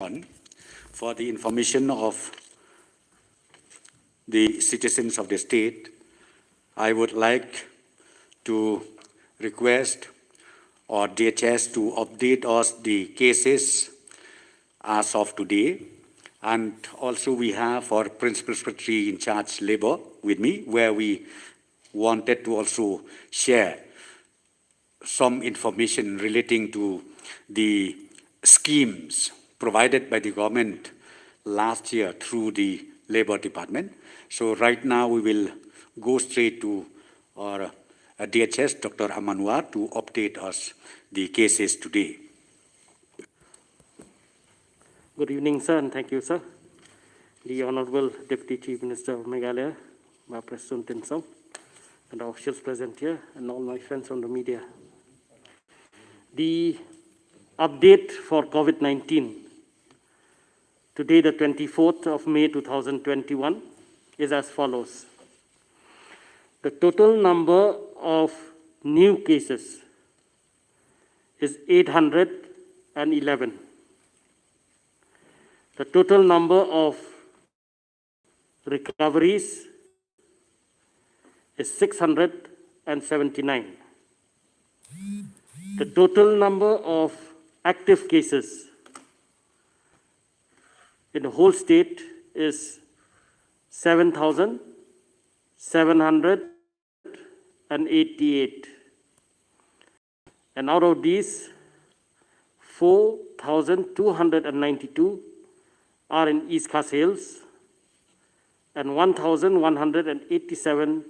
on for the information of the citizens of the state, I would like to request or DHS to update us the cases as of today. And also we have our Principal Secretary in charge Labor with me, where we wanted to also share some information relating to the schemes provided by the government last year through the Labor Department. So right now we will go straight to our DHS, Dr. Amanwar, to update us the cases today. Good evening, sir, and thank you, sir. The Honorable Deputy Chief Minister of Meghalaya, President Tensong, and our officials present here, and all my friends from the media. The update for COVID-19, today the 24th of May 2021, is as follows. The total number of new cases is 811. The total number of recoveries is 679. The total number of active cases in the whole state is 7,788. And out of these, 4,292 are in East Khas Hills, and 1,187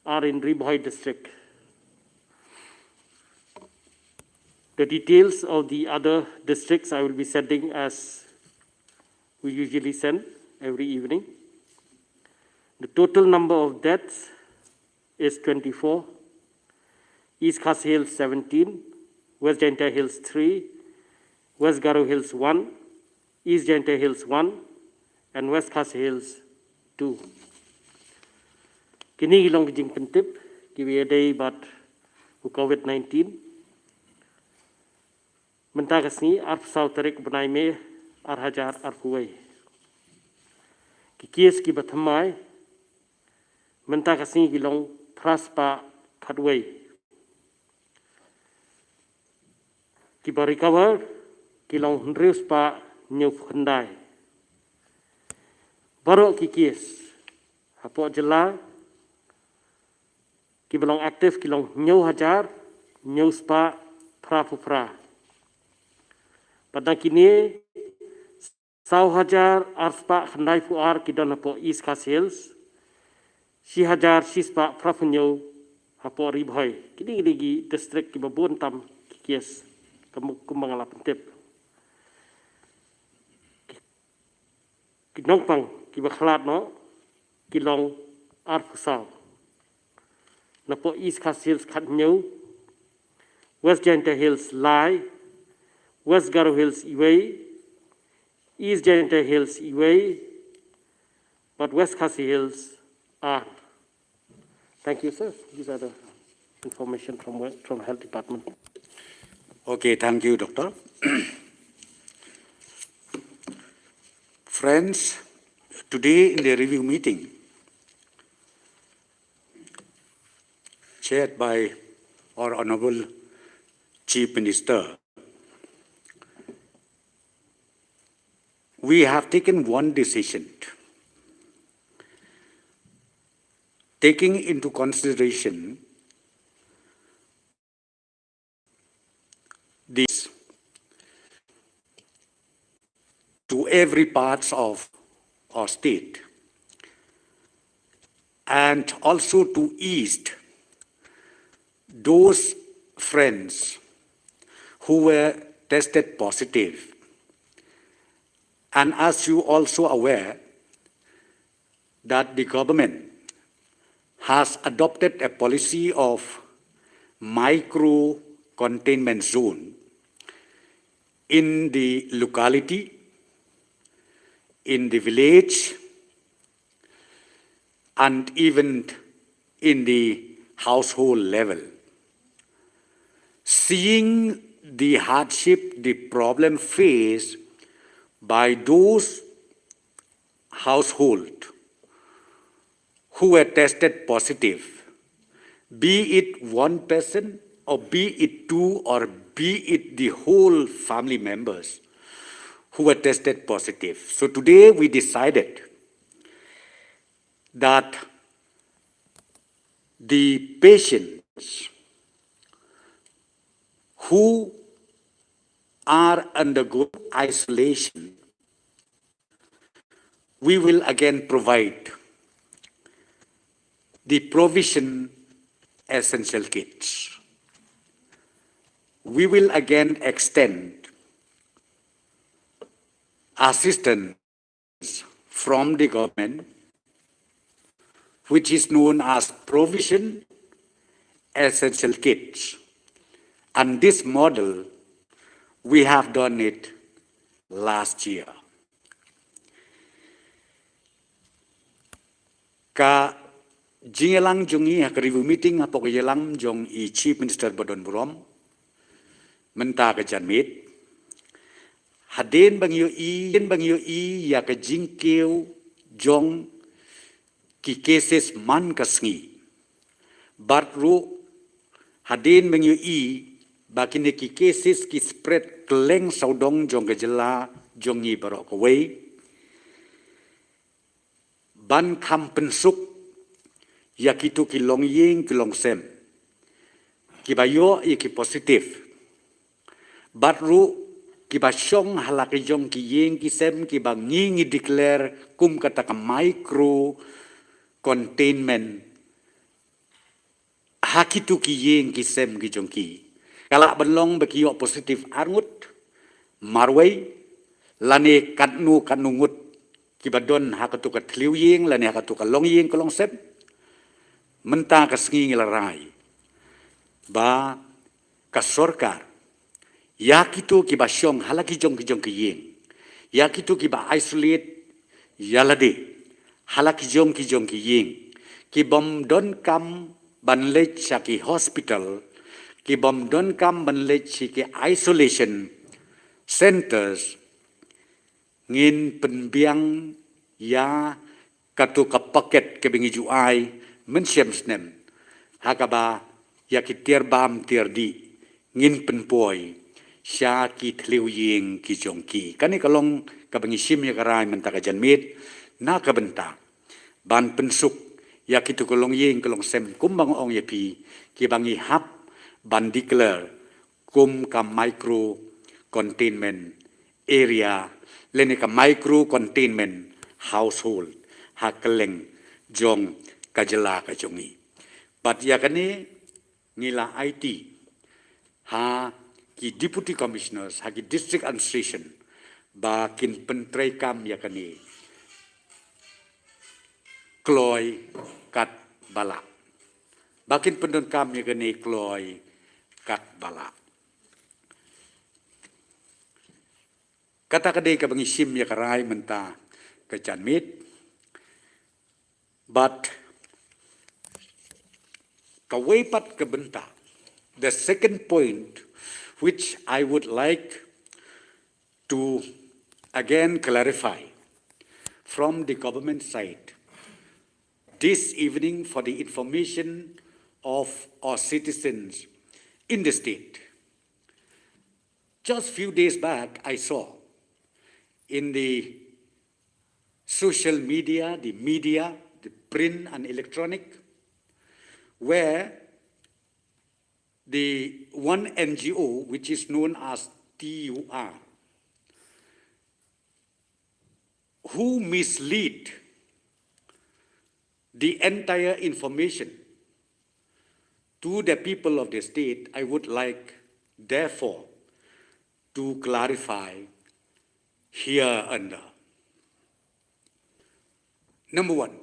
are in Ribhoi district. The details of the other districts I will be sending as we usually send every evening. The total number of deaths is 24, East Khas Hills 17, West Jaintia Hills 3, West Garo Hills 1, East Jaintia Hills 1, and West Khas Hills 2. Kini ilong kijing pentip, kiwi bat COVID-19. Mentakas ni arf sau tarik benai me arhajar arfuai. Kikies ki bathamai, mentakas ni ilong praspa kadway. Kiba recover, kilong hendrius pa nyuf kendai. Baru kikies, hapo jela, kibalong aktif kilong nyau hajar, nyau spa pra. Pada kini, sau hajar arspa kendai fuar kidon hapo East Khas Hills, si hajar si spa prafunyau hapo Ribhoi. Kini gi distrik kibabun tam kikies, kumbang ala pentip. Kinong pang kibakhalat no, kilong arfusau. Napo East Khas Hills kat nyau, West Jaintia Hills Lai, West Garo Hills Iway, East Jaintia Hills Iway, but West Khasi Hills are. Thank you, sir. These are the information from Health Department. Okay, thank you, Doctor. Friends, today in the review meeting, chaired by our Honorable Chief Minister, we have taken one decision, taking into consideration this to every parts of our state, and also to ease those friends who were tested positive. And as you also aware that the government has adopted a policy of micro containment zone in the locality, in the village, and even in the household level. Seeing the hardship, the problem faced by those household who were tested positive, be it one person or be it two or be it the whole family members who were tested positive. So today we decided that the patients who are undergoing isolation, we will again provide the provision essential kits. We will again extend assistance from the government, which is known as provision essential kits. And this model, we have done it last year. Ka jingelang jongi ha review meeting ha pokoyelang jong I Chief Minister Bodon Burom menta ka janmit haden bang yo I ya ka jingkeu jong ki cases man kasngi batru haden bang yo I bakine ki cases ki spread keleng saudong jong ka jela jong I barok away ban kam pensuk yakitu ki long ying ki long sem ki bayo I ki positif batru ki basyong halaki jong ki ying ki sem ki bangingi declare kum kata ka micro containment hakitu ki ying ki sem ki jong ki kala benlong baki yo positif arngut marway lane katnu kanungut kibadon hakatu ka tliu ying lani hakatu ka long ying kolong sep menta ka sengi larai ba ka sorkar yakitu ki basyong halaki jong ki ying yakitu ki ba isolate yalade halaki jong ki ying ki bom don kam banlech ki hospital ki bom don kam banlech ki isolation centers ngin penbiang ya katu ka paket ke bingi juai mensiam snem hakaba ya ki tier bam tier di ngin penpoi sya ki tliu ying ki jongki kani kalong ka bingi sim ya karai mentaka janmit na ka benta ban pensuk ya ki tu kolong ying kolong sem kumbang ong ya pi ki bangi hap ban declare kum ka micro containment area lene ka micro containment household hakeleng jong kajela ka jongi but ya kani ngila IT ha ki deputy commissioners ha ki district administration ba kin pentrai kam ya kani kloy kat bala bakin pendon kam ya kani kloy kat bala kata kadai ka bangi sim ya karai menta ka janmit but ka weipat ka benta the second point which I would like to again clarify from the government side this evening for the information of our citizens in the state. Just few days back I saw in the social media, the print and electronic, where the one NGO, which is known as TUR, who mislead the entire information to the people of the state, I would like, therefore, to clarify here under. Number one,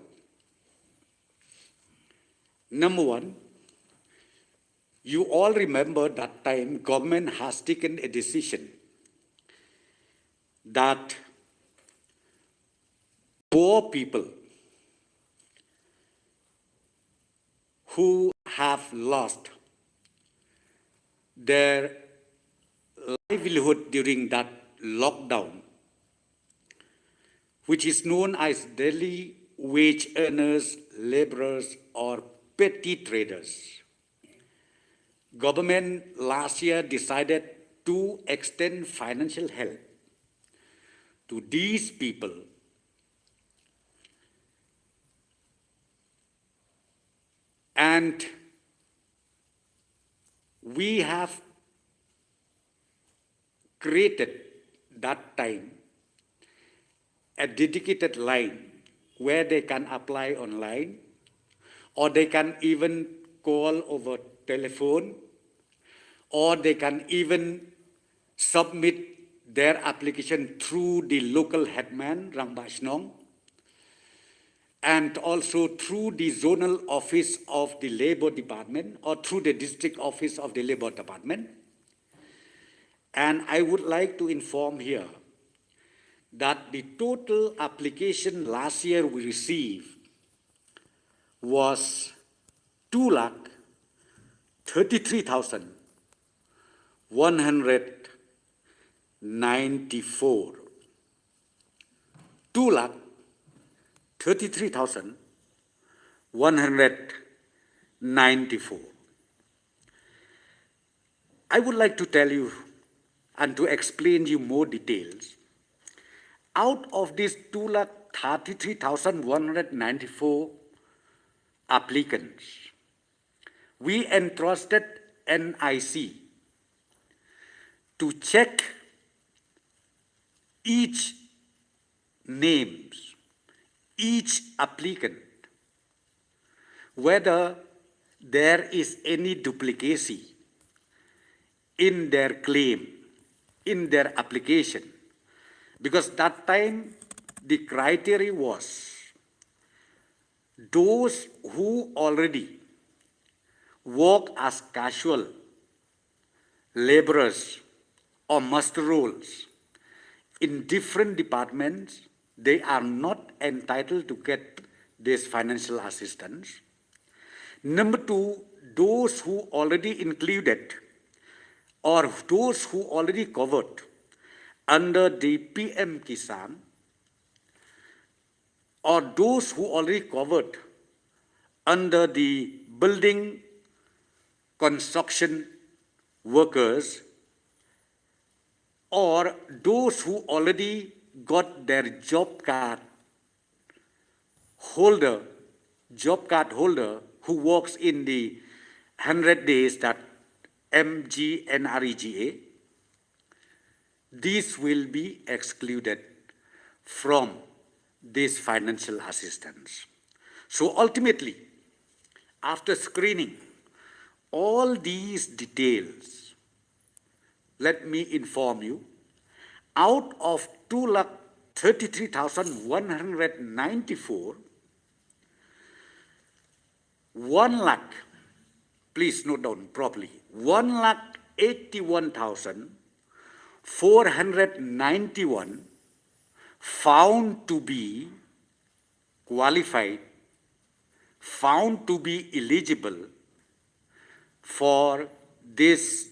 you all remember that time government has taken a decision that poor people who have lost their livelihood during that lockdown which is known as daily wage earners, laborers, or petty traders. Government last year decided to extend financial help to these people and we have created that time a dedicated line where they can apply online or they can even call over telephone or they can even submit their application through the local headman, Rang Bashnong, and also through the zonal office of the Labor Department or through the district office of the Labor Department. And I would like to inform here that the total application last year we received was 2,33,194. 2,33,194. I would like to tell you and to explain you more details. Out of these 2,33,194 applicants, we entrusted NIC to check each names, each applicant, whether there is any duplicacy in their claim, in their application. Because that time the criteria was those who already work as casual laborers or master roles in different departments, they are not entitled to get this financial assistance. Number two, those who already included or those who already covered under the PM Kisan or those who already covered under the building construction workers or those who already got their job card holder who works in the 100 days that MGNREGA, these will be excluded from this financial assistance. So ultimately, after screening all these details, let me inform you, out of 2,33,194, 1 lakh, please note down properly, 1,81,491 found to be qualified, found to be eligible for this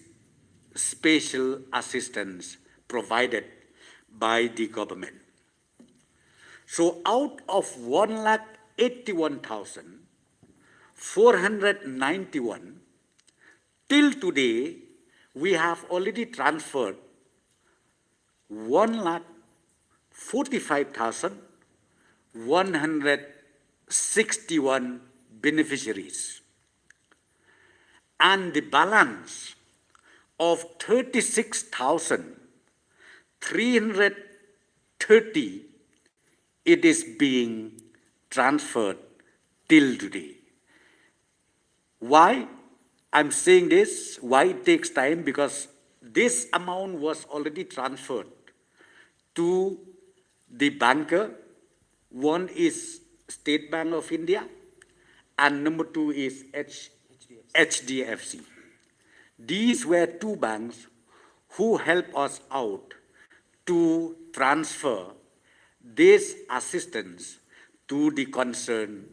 special assistance provided by the government. So out of 1,81,491, till today, we have already transferred 1,45,161 beneficiaries. And the balance of 36,330, it is being transferred till today. Why I'm saying this? Why it takes time? Because this amount was already transferred to the banker. One is State Bank of India and number two is HDFC. These were two banks who helped us out to transfer this assistance to the concerned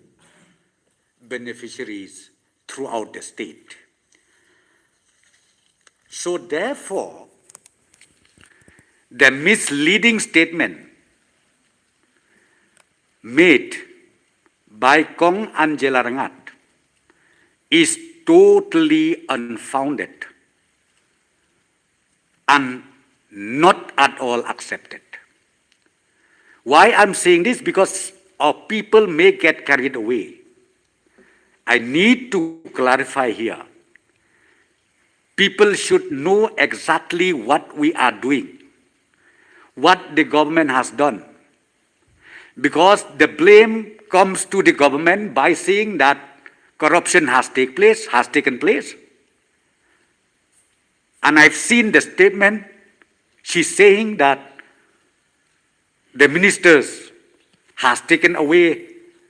beneficiaries throughout the state. So therefore, the misleading statement made by Kong Angela Rangat is totally unfounded and not at all accepted. Why I'm saying this? Because our people may get carried away. I need to clarify here. People should know exactly what we are doing, what the government has done. Because the blame comes to the government by saying that corruption has taken place. And I've seen the statement, she's saying that the ministers has taken away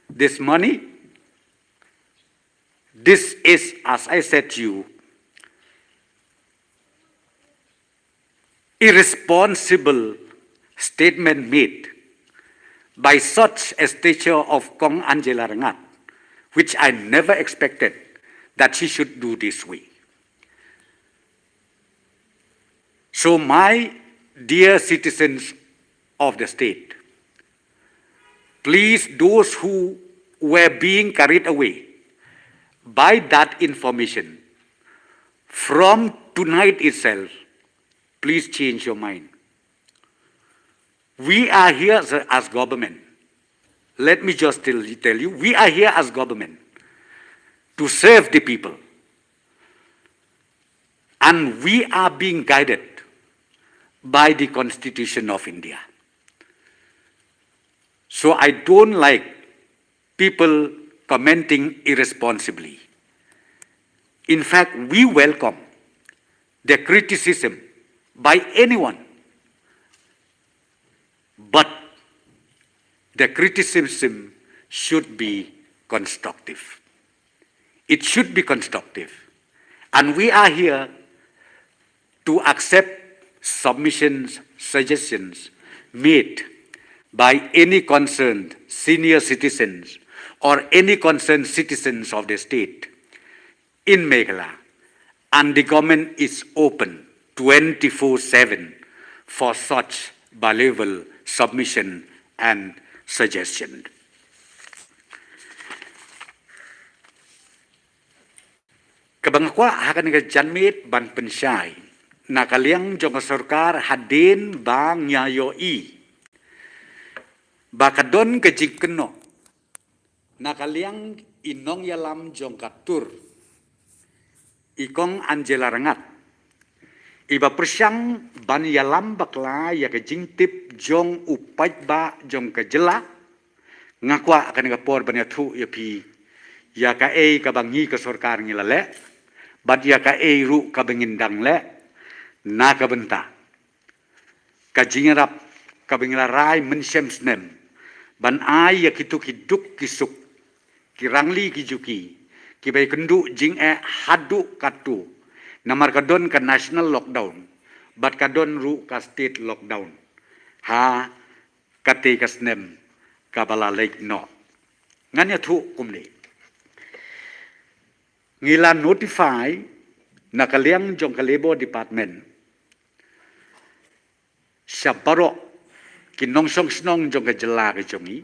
this money. This is, as I said to you, irresponsible statement made by such a stature of Kong Angela Rangat, which I never expected that she should do this way. So my dear citizens of the state, please, those who were being carried away by that information, from tonight itself, please change your mind. We are here as government. Let me just tell you, we are here as government to serve the people. And we are being guided by the Constitution of India. So I don't like people commenting irresponsibly. In fact, we welcome the criticism by anyone. But the criticism should be constructive. It should be constructive. And we are here to accept submissions, suggestions made by any concerned senior citizens or any concerned citizens of the state in Meghalaya. And the government is open 24/7 for such valuable submission and suggestion. Kabangakwa hakan nga janmit ban pensyai nakaliang jong sarkar hadin bang nyayoi bakadon kejikeno nakaliang inong yalam jong katur ikong Angela Rangat iba persyang ban yalam bakla ya kejingtip jong upaj ba jong kejela ngakwa akan ngapor ban yathu ya pi ya ka kabangi ke sarkar ngilale bat ya ka ru kabangindang le na kabenta kajingarap kabinglarai mensyem snem ban ay ya kitu kiduk kisuk kirangli kijuki kibai kendu jing hadu katu namar kadon ka national lockdown bat kadon ru ka state lockdown ha kate kasnem kabala lake no nganya thu kumni ngila notify nakaliang jong kalebo department syabaro kinong song snong jong kajela ke jongi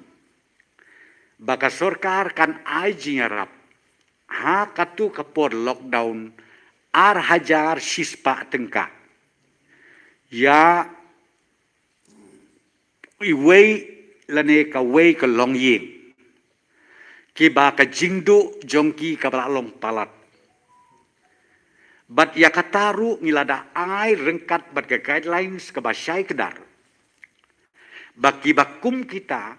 baka sarkar kan ay jingarap ha katu kapor lockdown ar hajar sispa tengka ya iway lane ka way ka long yin ki ba ka jingdu jongki ka long palat bat ya kataru ngilada ay rengkat bat ka guidelines ka basyai kedar baki bakum kita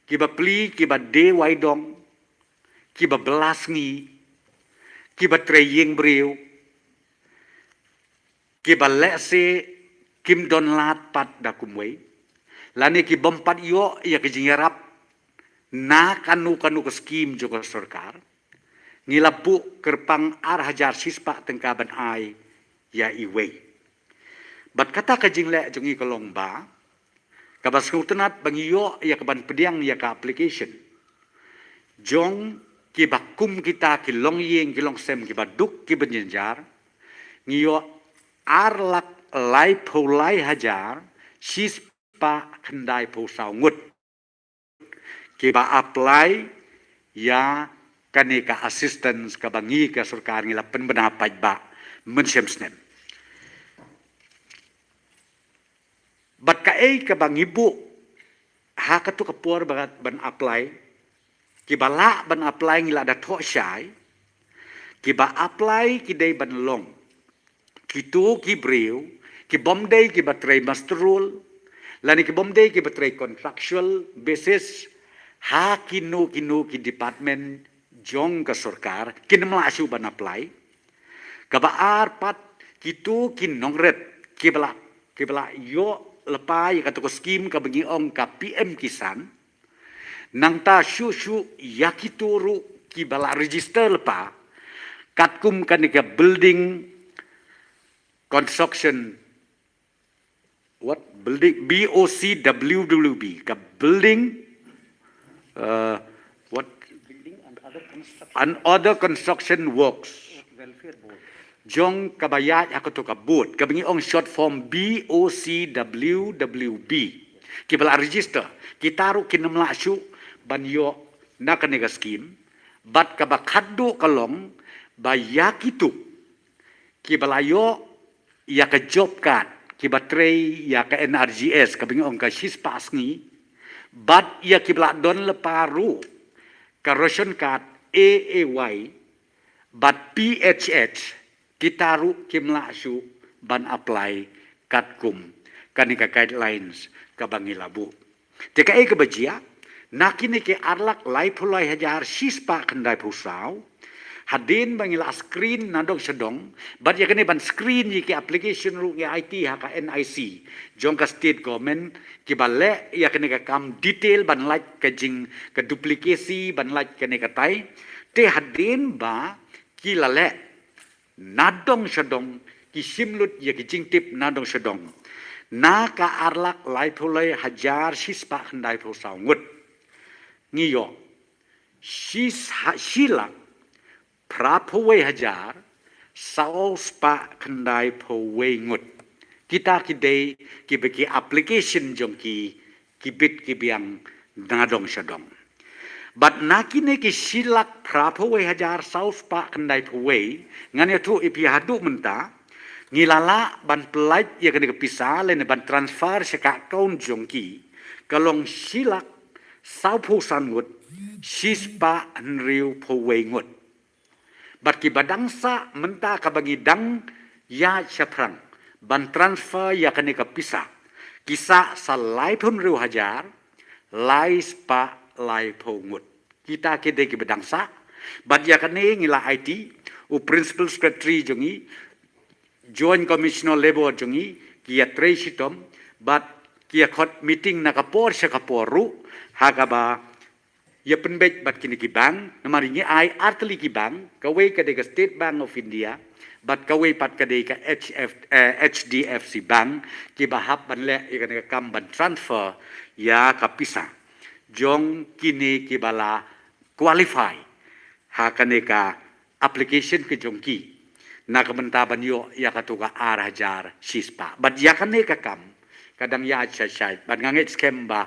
kiba pli kiba de waidong kiba belasngi kiba treying breu kiba lese kim don lat pat da kumwei lani ki bompat yo ya kejingarap na kanu ke skim juga sarkar ngilabu kerpang ar hajar sispa tengkaban ai ya iwei bat kata kajingle jongi kolong ba kabas kutenat bangiyo ya kaban pediang ya ka application jong ki bakum kita ki long yeng ki long sem ki baduk ki benjenjar ngiyo ar lak lai pholai hajar sispa kendai po saw ngut kiba apply ya kaneka assistance ka bangi ka sarkar ngila penbenapaj ba mensyemsnem. Bat ka ka bangibu ha ka tu kapur bagat ban apply kibala ban apply ngila da tho syai kiba apply kidai ban long kitu kibriu ki bomday ki batray masterul lani ki bomday ki batray contractual basis ha kinu ki department jong ka sarkar kinamla asu ban apply kabaar pat kitu kinongret kibala yo lepai ka to skim ka bagi ong ka PM Kisan nang ta shu yakituru kibala register lepa katkum kanika building construction what building BOCWWB ka building what building and other construction works welfare board jong kabayat ako to kabut kabingi ong short form BOCWWB kibala register kitaru kinamla syu banyo na kanega scheme bat kabakaddo kalong bayakitu kibalayo ya ka job card kibatrei ya ka NRGS kabingi ong ka shispa asngi bat ya kibla don leparu ka ration card AAY bat PHH kitaru kimla asu ban apply katkum kanika guidelines kabangi labu teka kabajia nakini ke arlak lai pulai hajar shispa kendai pusau hadin bangila screen nadong sedong bat yakani ban screen yi ke application ru ngi IT haka NIC jong ka state government ki balle yakani ka kam detail ban like ka jing ka duplikasi ban like kani ka tai te hadin ba ki lale nadong sedong ki simlut ya ki jing tip nadong sedong na ka arlak lai pulai hajar shispa kendai pusau ngut ngiyo sila prapowe hajar saos pa kendai powe ngut kita kidei kibeki application jong ki kibit kibiang nadong sedong but nakine ki silak prapowe hajar saos pa kendai powe ngane tu ipi hadu menta ngilala ban pelaj ya kene kepisa len ban transfer seka account jong ki kalong silak sau phu san ngut shispa nriu powe ngut bat ki badangsa menta ka bagi dang ya chaprang ban transfer ya kane ka pisa kisa salai pun riu hajar lai spa lai pongut kita ke de ki badangsa bat ya kane ngila IT u principal secretary jongi joint commissioner labor jongi kia tresitom bat kia khot meeting na kapor sa kaporu hagaba ya penbet bat kini ki bank namaringi ai artli ki bank kawai ka de State Bank of India bat kawai pat ka de ka HDFC bank ki bahap ban le ya ka kam ban transfer ya kapisa jong kini ki bala qualify ha kaneka application ke jongki na kamentaban yo ya katuka arajar sispa bat ya kaneka kam kadang ya chai ban ngangit scam ba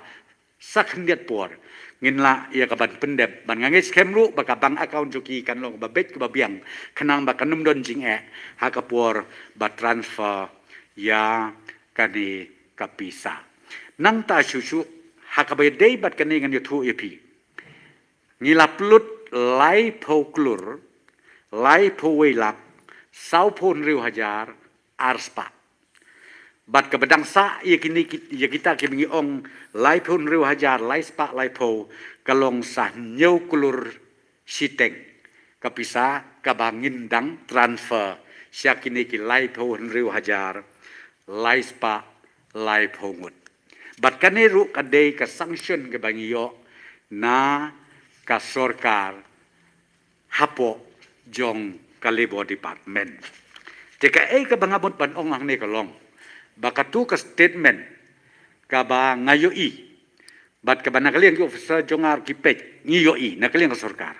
sakhndiat por nginla ya kaban pendep ban ngangit scam lu baka bank account joki kan long ba bet ke babiang kenang ba kanum don jing ha kapor ba transfer ya kani kapisa nang ta susu ha kabay day bat kani ngan yotu epi ngila plut lai poklur lai powelak sau pon riu hajar arspa bat kabadang sa ya kini ya kita kimi ong lai pon riu hajar lai spa lai po kalong sah nyau kulur siteng kapisa kabangin dang transfer sia kini ki lai pon riu hajar lai spa lai pongut bat kaneru kadai ka sanction ke bangiyo na ka sorkar hapo jong kalebo department teka ka bangabot panong ang ne kalong baka tu ka statement ka ba ngayoi bat ka ba nakaliang ki officer jongar kipet ngiyoi nakaliang ka sorkar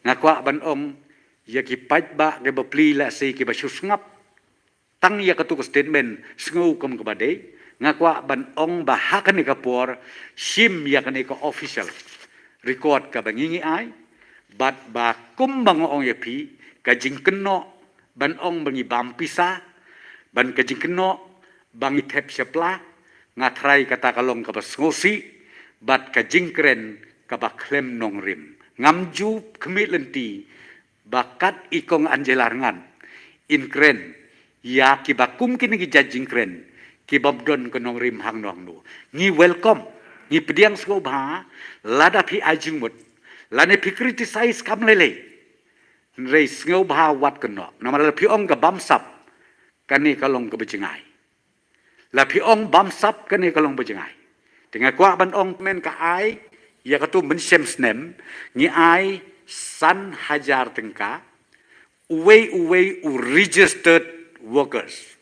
ngakwa banong ya kipait ba ke ba pli la say ki ba susngap tang ya ka tu ka statement sngu kom ka ba day ngakwa banong bahakan ni kapor sim ya ka ni ka official record ka bangingi ai, bat ba kum bang ong ya pi, ka jing keno, ban ong bangi bam pisa, ban ka jing keno, bangi tep syapla, ngatrai kata kalong ka bas ngosi, bat ka jing kren ka ba klem nong rim. Ngamju kemit lenti, bakat ikong anjelarngan, in kren, ya ki ba kum kini ki jajing kren, ki babdon ke nong rim hang nong nu. Ni welcome, ni pediang skobha, lada pi ajing mut, lane pi criticize kam lele. Rei skobha wat keno, nama la pi ong ka bamsap, kani kalong ke bejengai. La pi ong bamsap kani kalong bejengai. Dengan kuak ban ong men ka ai, ya katu mensem snem, ni ai san hajar tengka, uwe registered workers.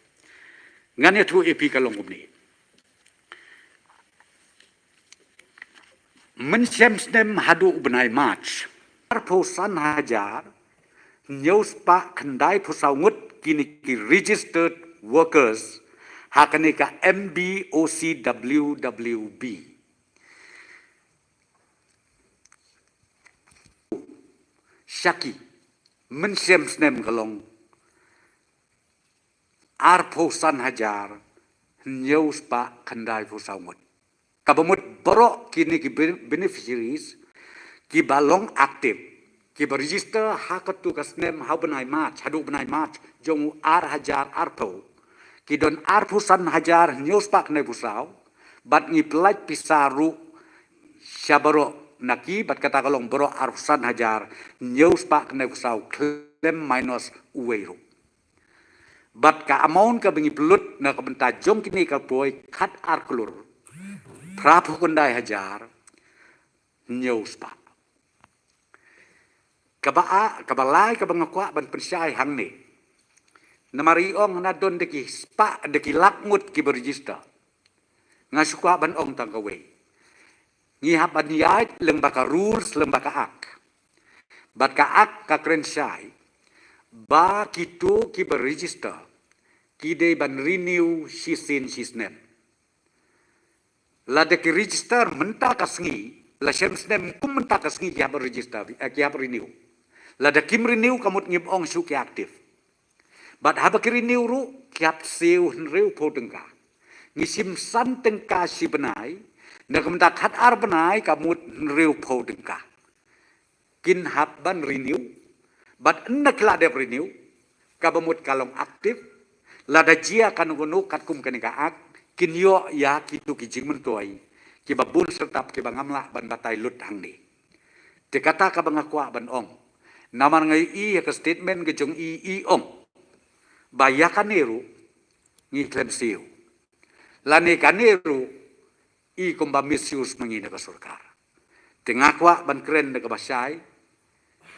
Nganya tu epi kalong kumni. Mensem snem hadu benai march. Arpo san hajar, nyaus pa kendai pusaungut kini ki registered workers, hakani ka MBOCWWB. Syaki, mensem snem kalong, arpo san hajar, nyaus pa kendai pusaungut. Kabamut borok kini ki beneficiaries, ki balong aktif, ki berregister hakatu ka snem hau benai march, hadu benai march, jong ar hajar arpo, ki don arpo san hajar nyaus pa kendai pusau, bat ngi pelaj pisaru syabaro naki bat kata kalong boro arsan hajar nyaus pak kena usau klem minus uweiru. Bat ka amount ka bengi pelut na ka benta jom kini ka boy kat arklur. Prapu kundai hajar nyaus pak. Kabalai ka bangakwa ban pensyai hang ni. Namari ong na don deki spa deki lakmut ki berregister. Ngasukwa ban ong tangkawai. Ngihap adiyat lembaka rules lembaka ak. Bat ka ak ka krensyai, ba kitu ki berregister, kide ban renew shisin shisnem. Lada ki register menta kasngi, la snem kum menta kasngi ki hap register, ki hap renew. Lada kim renew kamut ngip ong su ki aktif. Bat haba ki renew ru, ki hap sew nrew po tengka. Ngisim san tengka si benai, na kementak hat ar benai kamut rew po dengka. Kin hap ban renew, bat enak la de renew, kabamut kalong aktif, lada jia kan gunu kat kum kanika ak, kin yo ya kitu kijing mentoi, ki babun sertap ki bangamla ban batai lut hang ni. Te kata ka bangakwa ban ong, naman ngai i ya ke statement ke jong i ong, bayakan neru, ngi klem siu. Lane kaneru, i kumba misuse mangina ka surkar. Tengakwa ban kren na kabasay,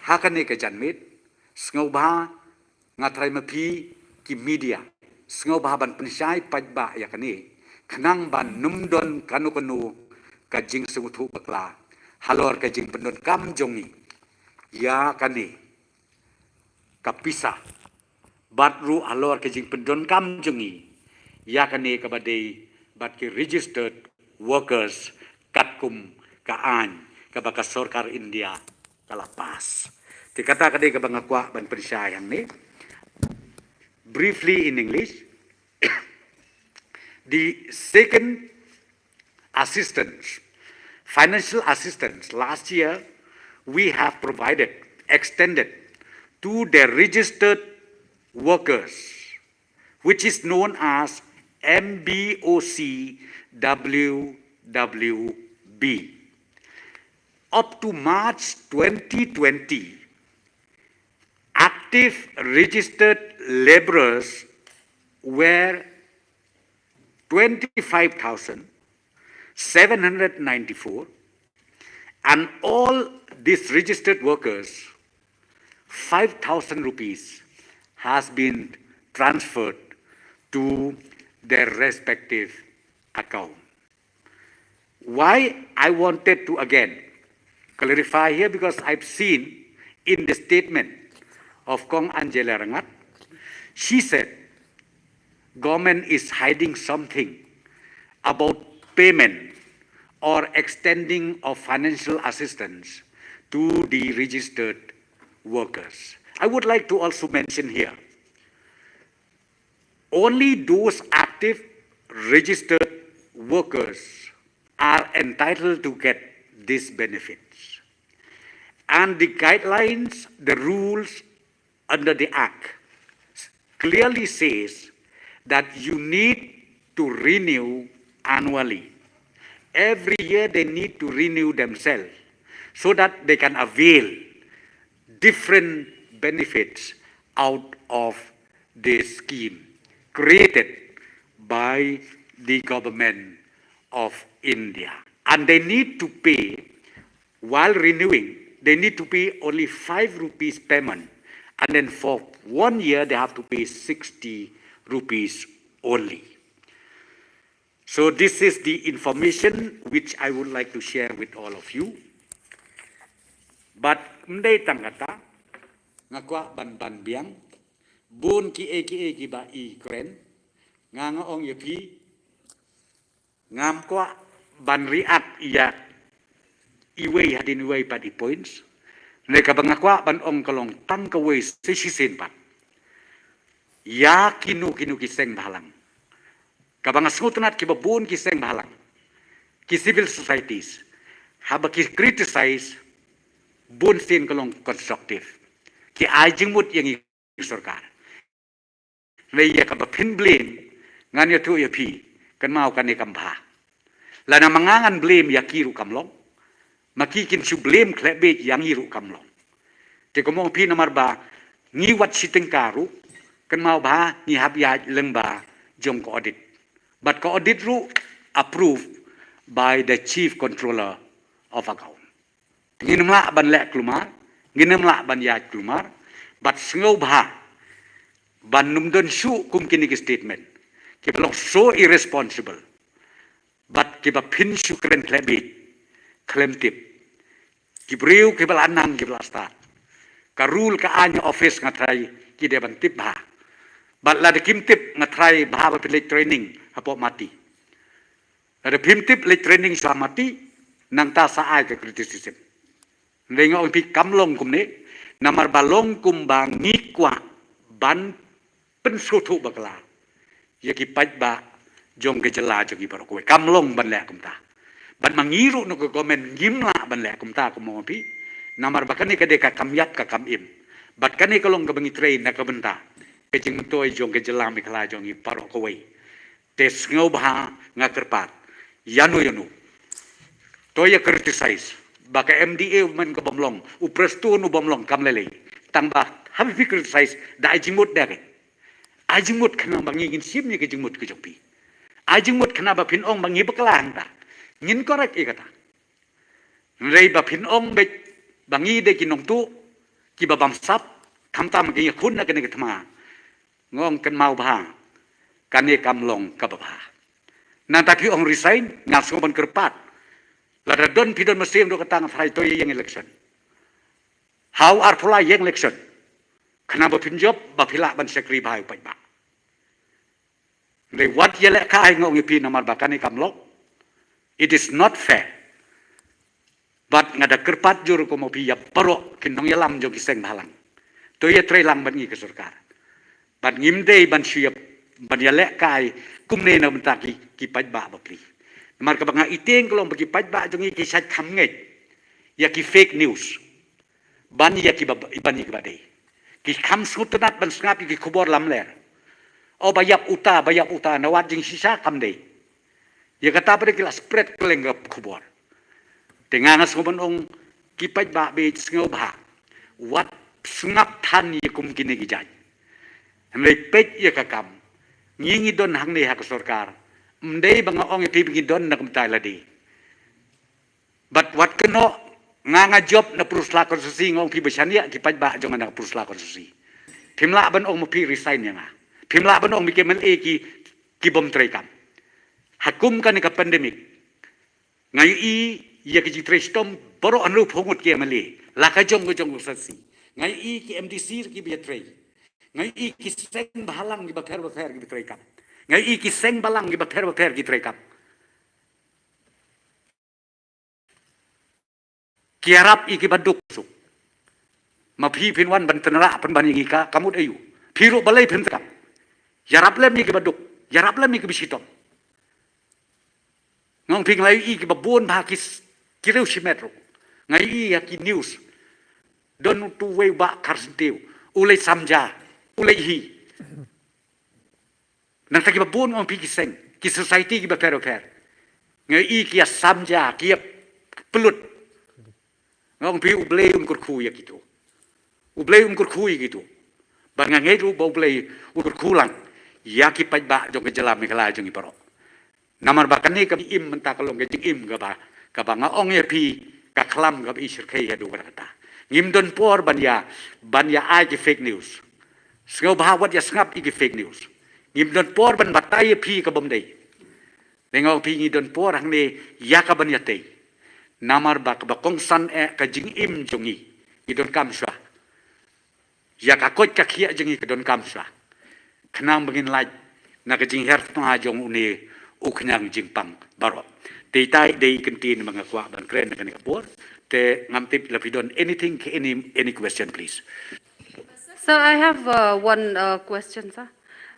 hakane ka janmit, sngoba ngatray mapi ki media, sngoba ban pensyay pajba yakani, kanang ban numdon kanu ka jing sungutu bakla, halor ka jing pendon kam jongi, ya kani, kapisa, batru halor ka jing pendon kam jongi, ya kani kabadai bat ki registered workers katkum kaan kabaka sorkar India kalapas. Tikata kadai kabangakwa ban persyayang ni. Briefly in English, the second assistance, financial assistance, last year we have provided, extended to the registered workers, which is known as MBOCWWB. Up to March 2020, active registered laborers were 25,794, and all these registered workers, 5,000 rupees has been transferred to their respective account. Why I wanted to again clarify here, because I've seen in the statement of Kong Angela Rangat, she said government is hiding something about payment or extending of financial assistance to the registered workers. I would like to also mention here, only those active registered workers are entitled to get these benefits. And the guidelines, the rules under the Act clearly says that you need to renew annually. Every year they need to renew themselves so that they can avail different benefits out of this scheme created by the government of India. And they need to pay, while renewing, they need to pay only 5 rupees payment. And then for 1 year, they have to pay 60 rupees only. So this is the information which I would like to share with all of you. But mday tangata ngakwa ban biang bun ki e ba I kren nga ong yapi ngam kwa ban riat iya iway hadin iway pa di points neka bangakwa ban ong kalong tang kaway sisisin pat ya kinu kiseng bahalang kabang asngutanat kibabun kiseng bahalang ki civil societies haba ki criticize bun sin kalong constructive ki ajing mut yang sarkar leya ka bapin blame ngan ya tu ya pi kan mau kan ni kampha la na mangangan blame ya kiru kamlong makikin su blame klebe yang iru kamlong te komong pi namar ba ngi wat siteng karu kan mau ba ni hab ya leng ba jong ko audit but ko audit ru approved by the chief controller of account nginamla ban lek klumar nginamla ban ya klumar but sngau bha ban numdon su kum kini statement ki belong so irresponsible but ki ba pin su kren klebit klem tip ki breu ki bal anang ki bal start ka rule ka anya office ngatrai ki de ban tip bha but la de kim tip ngatrai bha ba pilek training hapo mati la de pim tip le training sa mati nang ta sa ai ka criticism Renga ong pi kamlong kum ne namar balong kum bang ngikwa ban pensutu bakla ya ki paj ba jong ke jela jogi barokwe kamlong ban le kum ta ban mangiru no ko komen gimla ban le kum ta kum mo pi namar bakani ka de ka kamyat ka kamim bat kani kalong ka bangi train na ka benta ke jing toy jong ke jela mi kala jong i barokwe tes ngau ba ngakerpat yanu toya criticize baka MDA man ka bomlong uprestu no bomlong kamlele tangba habi fi criticize da ajimut dare ajimut kana bangi gin sim ni ke jimut ke jopi ajimut kana ba pin ong bangi baklang ta ngin korek e kata rei ba pin ong be bangi de kinong tu ki ba bam sap tham tam ke khun na ke ne thma ngong kan mau ba kan ne kamlong ka ba nan ta pi ong resign ngal so ban kerpat Lada don pidon mesim do katang fai to yang election. How are pula yang election? Kenapa pinjop bapila ban sekri bahai pai ba. Le wat yele kai ngong pi namar bakani kamlok. It is not fair. But ngada kerpat juru ko mo pi ya paro kinong yalam jo kiseng halang. To ye trelang ban ngi ke sarkar. Ban ngimdei ban siap ban yele kai kumne na bentaki ki pai ba bapli. Mar ka banga iteng kolong bagi pajba jongi ki sat khamnget ya ki fake news ban ya ki ban ki badai ki kham sutanat ban snap ki khobor lamler o bayap uta nawat jing sisa kamdei ya kata pada kila spread keleng khobor dengan asngoban ong ki pajba be sngo ba wat snap than ye kum kini ki jaj amle pet ya kakam ngingi don hang ne hak sarkar mdei bang ong pi bigi don na kumtai ladi but what keno nga job na prusla konsusi ngong pi besania ki pajba jong na prusla konsusi pimla ban ong mo pi resign nga pimla ban ong mi kemen e ki bom trekam hakum kan ka pandemic ngai i ya ki trestom boro anu phongut ke mali la ka jong sasi ngai i ki MDC ki bi trei ngai i ki seng bahalang ki bakher ki trekam ngai i ki seng balang ki bakher ki trekam kiarap iki baduk suk ma phi phin wan ban tanra pan ban iki ka kamut ayu phiru balai phin tak yarap lem iki baduk yarap lem iki bisitom ngong phi ngai iki babun ba kis kireu simetro ngai i ki news don tu wei ba karsentiu ulai samja ulai hi nang taki babun ngong phi kiseng ki society ki ba pero ngai i ki samja ki pelut ngong pi ublei kur khu ya gitu ublei kur khu gitu bang ngai ru bo ublei kur khu lang ya ki pai ba jong ke jelam kala jong i paro namar ba kan ni ka im menta kalong ke jing im ka ba nga ong ye pi ka klam ka i shir khai ya do kata ngim don por ban ya ai ki fake news sngau ba wat ya ngap i ki fake news ngim don por ban batai pi ka bom dei Nengau pi ngi don por hang ne ya ka ban ya tei namar ba ka kong san ka jing im jongi i don kam swa ya ka kot ka khia jongi ka don kam swa khnang bangin lai na ka jing her tong a jong une u khnang jing pang baro dei tai dei kentin mga kwa ban kren ka ni por te ngam tip la pidon anything any question please. Sir, I have one question, sir.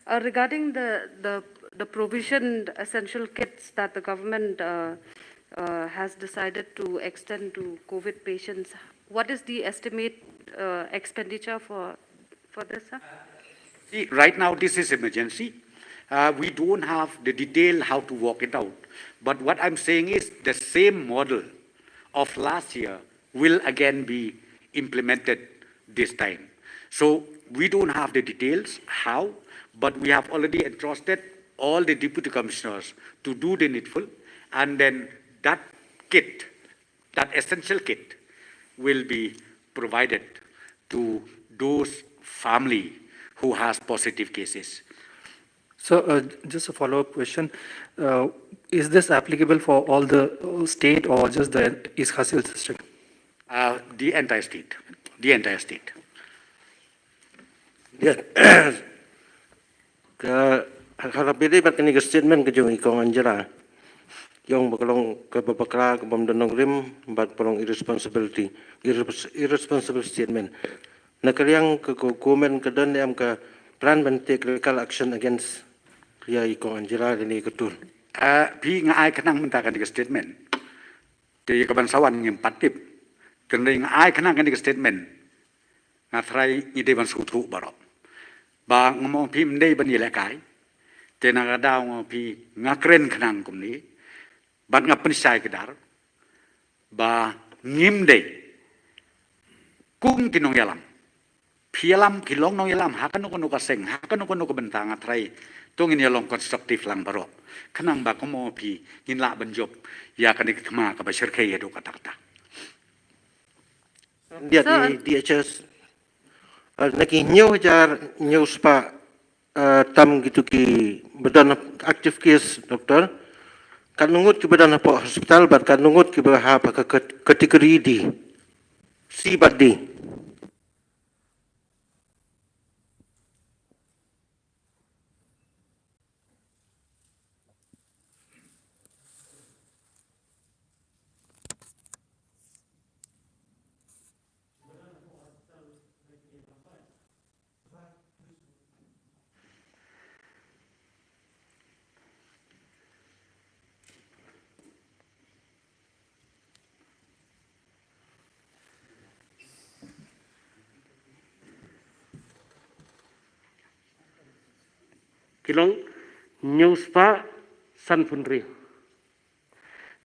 Regarding the provisioned essential kits that the government has decided to extend to COVID patients, what is the estimate expenditure for this, sir? See, right now this is emergency. We don't have the detail how to work it out. But what I'm saying is the same model of last year will again be implemented this time. So we don't have the details how, but we have already entrusted all the deputy commissioners to do the needful, and then that kit, that essential kit, will be provided to those family who has positive cases. So just a follow-up question. Is this applicable for all the state or just the East Khasil district? The entire state. The entire state. Ya, kalau pilih bat kini statement kejung ikong anjara, yang bakalong kebabakra kebam donong rim bat palong irresponsible statement. Nakaliang ke komen kedan yang ke plan ban take legal action against ya ikong anjara ini ketul. Pi ngai kenang mentakan di statement. Jadi kebansawan yang patip. Kerana ngai kenang kan di statement. Ngatrai ide ban sutu barok. Bang ngomong pi mendai ban ilekai. Tena kadang ngomong pi ngakren kenang kum ni. Ban ngapenisai kedar. Ba ngimdei. Kung tinong yalam. Pialam kilong nong yalam hakan nuko kaseng hakan nuko bentang ngatrai. Tungin yalong konstruktif lang barok. Kenang ba komo pi nginla banjob ya kan ikma ka bashir kay do kata-kata. Dia di DHS naki nyaw jar nyaw spa tam gitu ki badan aktif case doktor kan nungut ki badan apa hospital bat kan nungut ki bah apa kategori di si bat di Kilong news pa san punri.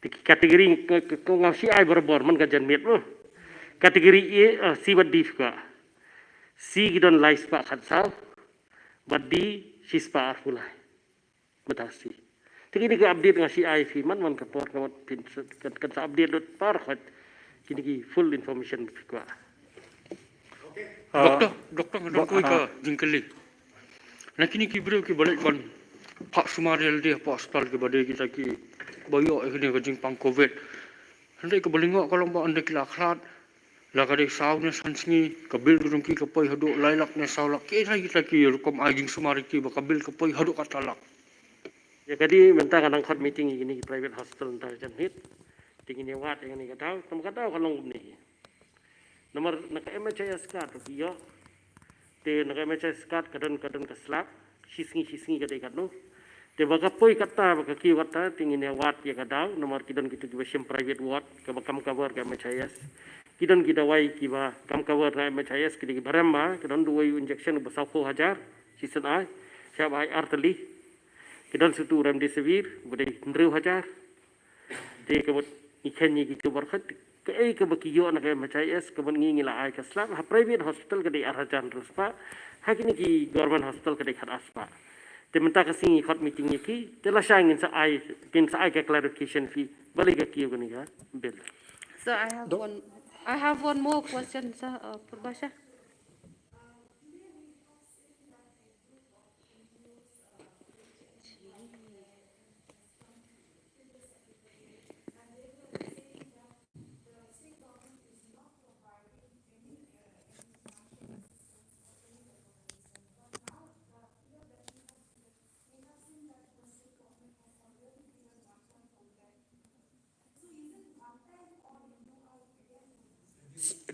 Di kategori ko ngasi ai berbor man kajan met lo. Kategori E si badi ka. Si gidon lais pa khatsau. Badi sispa arfulai. Batasi. Tiki ni ka update ngasi ai fi man kapor ka pin kan sa update dot par khat. Kini ki full information ka. Doktor ko ka jingkeli. Nakini ki bro ki balik ban Pak Sumaril dia Pak hospital ke badai kita ki bayo ini ke jing pang covid. Hendak ke balingok kalau ba anda kila khlat la ka dek saw ne sansni kabil durung ki ka poi hadu lailak ne sawlak ki kita ki rukom ajing Sumari ki ba kabil ka poi hadu katalak. Ya kadi mentang kadang khot meeting ini private hospital entar jan hit. tingin yang wat yang ni kata kalau ni nomor nak MHIS card yo te nak MHIS card kadang keslap sisngi kadai kadno te baka poi kata baka ki kata tingin yang wat ya kata nomor kidan kita juga private ward ke bakam cover ke MHIS kidan kita wai kiba kam cover ke MHIS kidi barama kidan duai injection besar 4,000 season ai siap ai arteli kidan sutu remdesivir budai 1,000 te ke ikan ni gitu berkat ke bakiyo nak MHIS ke ngi la ai kaslam ha private hospital ke di arajan ruspa ha kini ki government hospital ke di aspa te menta ka singi khot meeting ni ki te la sangin sa ai ke clarification fi balik ke kiyo ni ga bel So I have one more question, sir, Purbasha.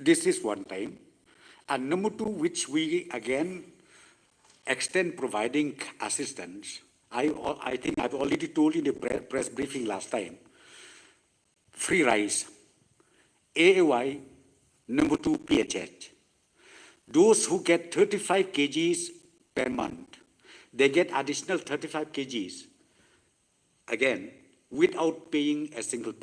This is one time. And number two, which we again extend providing assistance. I think I've already told you in the press briefing last time. Free rice, AAY, number two, PHH. Those who get 35 kgs per month, they get additional 35 kgs, again, without paying a single